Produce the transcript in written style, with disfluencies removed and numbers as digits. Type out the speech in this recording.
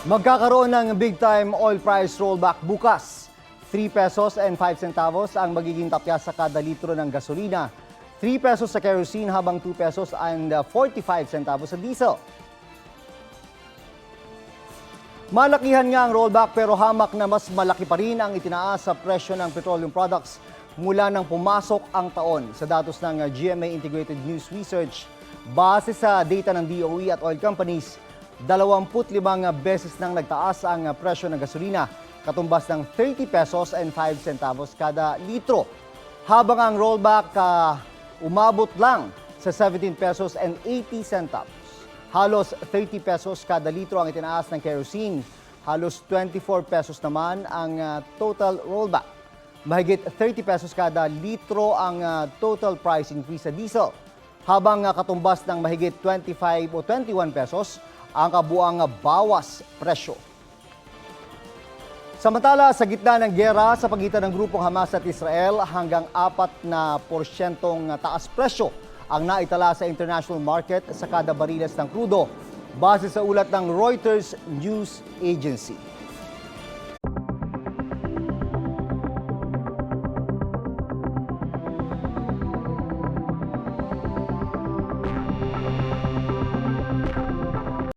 Magkakaroon ng big-time oil price rollback bukas. 3 pesos and 5 centavos ang magiging tapya sa kada litro ng gasolina. 3 pesos sa kerosene habang 2 pesos and 45 centavos sa diesel. Malakihan nga ang rollback pero hamak na mas malaki pa rin ang itinaas sa presyo ng petroleum products mula nang pumasok ang taon. Sa datos ng GMA Integrated News Research, base sa data ng DOE at oil companies, 25 beses nang nagtaas ang presyo ng gasolina, katumbas ng 30 pesos and 5 centavos kada litro. Habang ang rollback umabot lang sa 17 pesos and 80 centavos. Halos 30 pesos kada litro ang itinaas ng kerosene. Halos 24 pesos naman ang total rollback. Mahigit 30 pesos kada litro ang total price increase sa diesel. Habang katumbas ng mahigit 25 o 21 pesos ang kabuang bawas presyo. Samantala, sa gitna ng giyera sa pagitan ng grupong Hamas at Israel, hanggang 4% taas presyo ang naitala sa international market sa kada bariles ng krudo, base sa ulat ng Reuters News Agency.